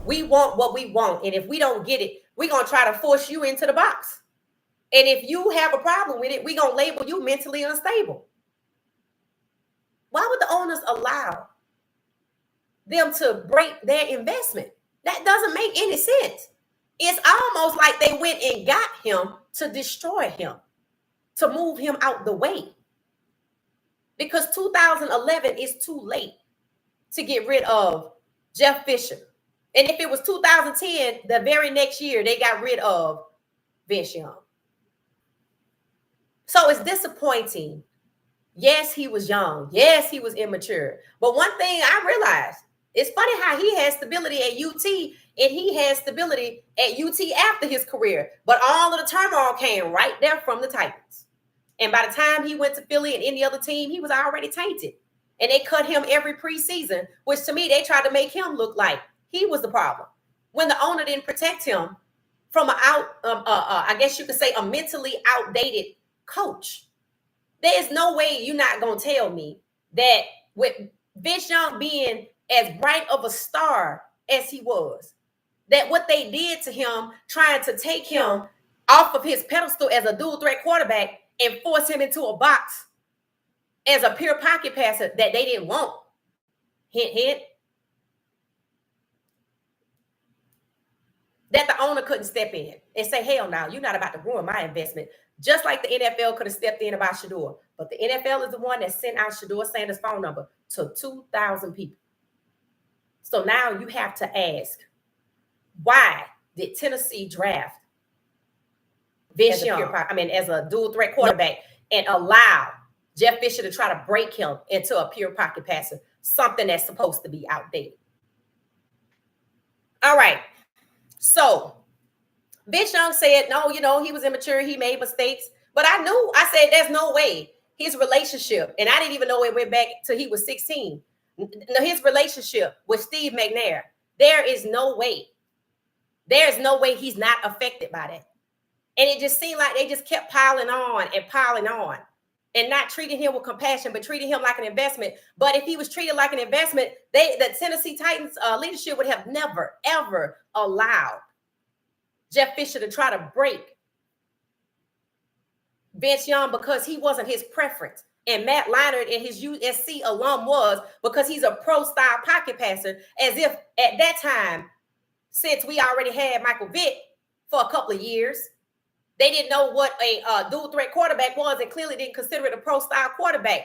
We want what we want. And if we don't get it, we're going to try to force you into the box. And if you have a problem with it, we're going to label you mentally unstable. Why would the owners allow them to break their investment? That doesn't make any sense. It's almost like they went and got him to destroy him, to move him out the way. Because 2011 is too late to get rid of Jeff Fisher. And if it was 2010, the very next year, they got rid of Vince Young. So it's disappointing. Yes, he was young. Yes, he was immature. But one thing I realized, it's funny how he had stability at UT and he had stability at UT after his career. But all of the turmoil came right there from the Titans. And by the time he went to Philly and any other team, he was already tainted. And they cut him every preseason, which to me, they tried to make him look like he was the problem. When the owner didn't protect him from I guess you could say, a mentally outdated coach. There is no way you're not going to tell me that with Vince Young being as bright of a star as he was, that what they did to him, trying to take him off of his pedestal as a dual threat quarterback and force him into a box as a pure pocket passer that they didn't want. Hint, hint. That the owner couldn't step in and say, hell no, you're not about to ruin my investment. Just like the NFL could have stepped in about Shedeur. But the NFL is the one that sent out Shedeur Sanders' phone number to 2,000 people. So now you have to ask, why did Tennessee draft Vince Young, as a dual threat quarterback and allow Jeff Fisher to try to break him into a pure pocket passer, something that's supposed to be outdated? All right. So Vince Young said, no, he was immature. He made mistakes. But I said, there's no way his relationship, and I didn't even know it went back till he was 16. His relationship with Steve McNair, there is no way he's not affected by that. And it just seemed like they just kept piling on and not treating him with compassion, but treating him like an investment. But if he was treated like an investment, the Tennessee Titans leadership would have never, ever allowed Jeff Fisher to try to break Vince Young because he wasn't his preference. And Matt Leinart and his USC alum was, because he's a pro-style pocket passer, as if at that time, since we already had Michael Vick for a couple of years, they didn't know what a dual threat quarterback was and clearly didn't consider it a pro-style quarterback.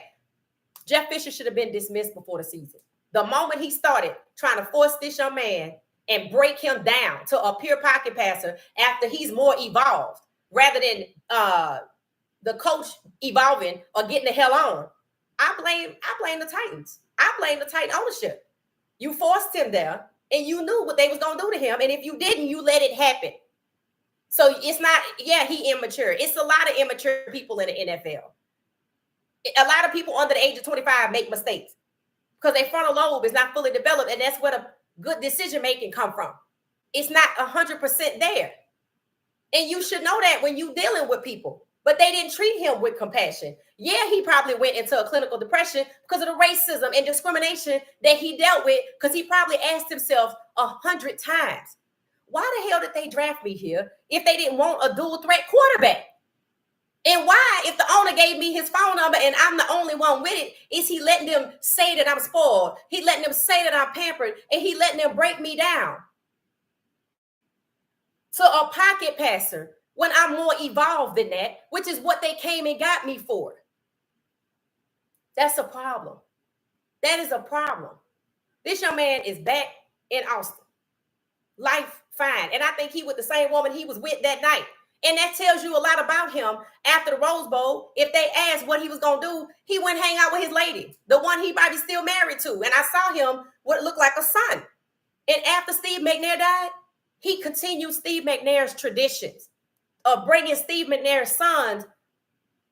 Jeff Fisher should have been dismissed before the season. The moment he started trying to force this young man and break him down to a pure pocket passer after he's more evolved, rather than the coach evolving or getting the hell on, I blame the Titans. I blame the Titan ownership. You forced him there and you knew what they was going to do to him. And if you didn't, you let it happen. So it's not, he immature. It's a lot of immature people in the NFL. A lot of people under the age of 25 make mistakes because their frontal lobe is not fully developed. And that's where the good decision-making come from. It's not 100% there. And you should know that when you're dealing with people. But they didn't treat him with compassion. Yeah, he probably went into a clinical depression because of the racism and discrimination that he dealt with, because he probably asked himself 100 times, why the hell did they draft me here if they didn't want a dual threat quarterback? And why, if the owner gave me his phone number and I'm the only one with it, is he letting them say that I'm spoiled? He letting them say that I'm pampered, and he letting them break me down to a pocket passer when I'm more evolved than that, which is what they came and got me for. That's a problem. That is a problem. This young man is back in Austin. Life fine. And I think he with the same woman he was with that night. And that tells you a lot about him. After the Rose Bowl, if they asked what he was going to do, he went hang out with his lady, the one he might be still married to. And I saw him what looked like a son. And after Steve McNair died, he continued Steve McNair's traditions of bringing Steve McNair's sons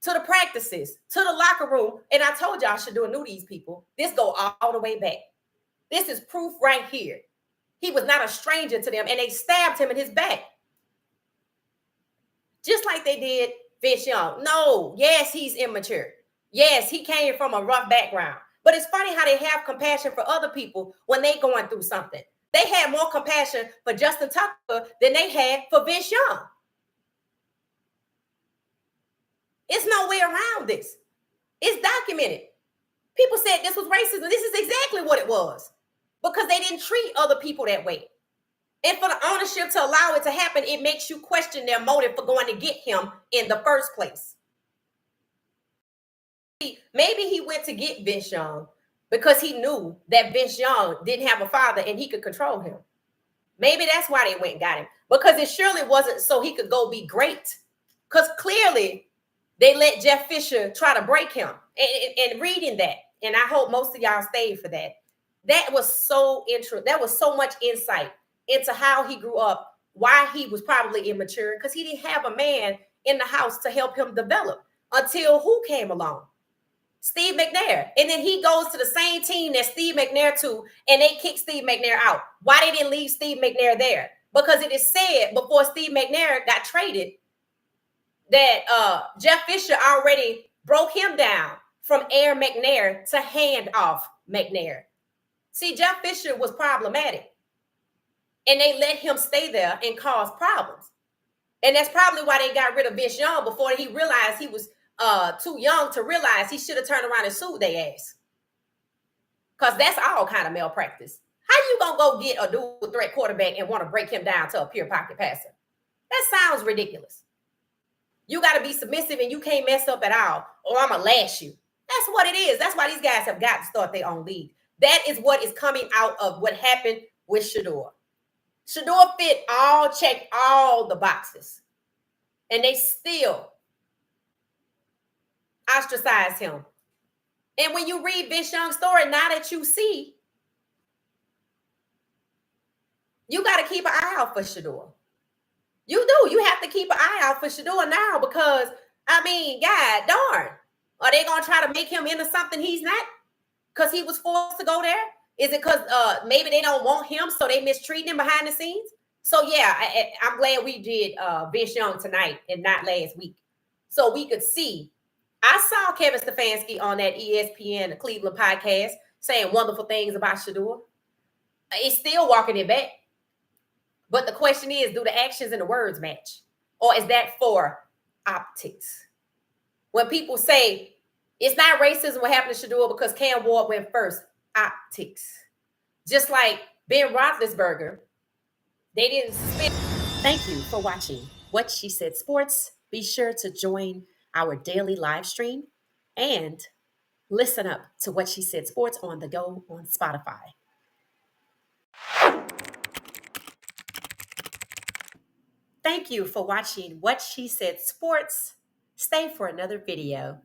to the practices, to the locker room. And I told y'all Shedeur knew these people. This go all the way back. This is proof right here. He was not a stranger to them, and they stabbed him in his back. Just like they did Vince Young. No, yes, he's immature. Yes, he came from a rough background. But it's funny how they have compassion for other people when they going through something. They had more compassion for Justin Tucker than they had for Vince Young. It's no way around this. It's documented. People said this was racism. This is exactly what it was, because they didn't treat other people that way. And for the ownership to allow it to happen, it makes you question their motive for going to get him in the first place. Maybe he went to get Vince Young because he knew that Vince Young didn't have a father and he could control him. Maybe that's why they went and got him, because it surely wasn't so he could go be great. Because clearly they let Jeff Fisher try to break him. And reading that, and I hope most of y'all stayed for that. That was so interesting. That was so much insight into how he grew up, why he was probably immature, because he didn't have a man in the house to help him develop until who came along? Steve McNair. And then he goes to the same team that Steve McNair to, and they kick Steve McNair out. Why they didn't leave Steve McNair there? Because it is said before Steve McNair got traded that Jeff Fisher already broke him down from Air McNair to hand off McNair. See, Jeff Fisher was problematic, and they let him stay there and cause problems. And that's probably why they got rid of Vince Young before he realized he was too young to realize he should have turned around and sued their ass. Because that's all kind of malpractice. How you gonna go get a dual threat quarterback and want to break him down to a pure pocket passer? That sounds ridiculous. You got to be submissive and you can't mess up at all, or I'm gonna lash you. That's what it is. That's why these guys have got to start their own league. That is what is coming out of what happened with Shedeur. Shedeur checked all the boxes, and they still ostracize him. And when you read Vince Young's story, now that you see, you got to keep an eye out for Shedeur. You do. You have to keep an eye out for Shedeur now, because, I mean, God darn. Are they going to try to make him into something he's not because he was forced to go there? Is it because maybe they don't want him, so they mistreat him behind the scenes? So, yeah, I'm glad we did Vince Young tonight and not last week, so we could see. I saw Kevin Stefanski on that ESPN Cleveland podcast saying wonderful things about Shedeur. It's still walking it back. But the question is, do the actions and the words match? Or is that for optics? When people say it's not racism what happened to Shedeur because Cam Ward went first, optics. Just like Ben Roethlisberger, they didn't spend. Thank you for watching What She Said Sports. Be sure to join our daily live stream and listen up to What She Said Sports on the go on Spotify. Thank you for watching What She Said Sports. Stay for another video.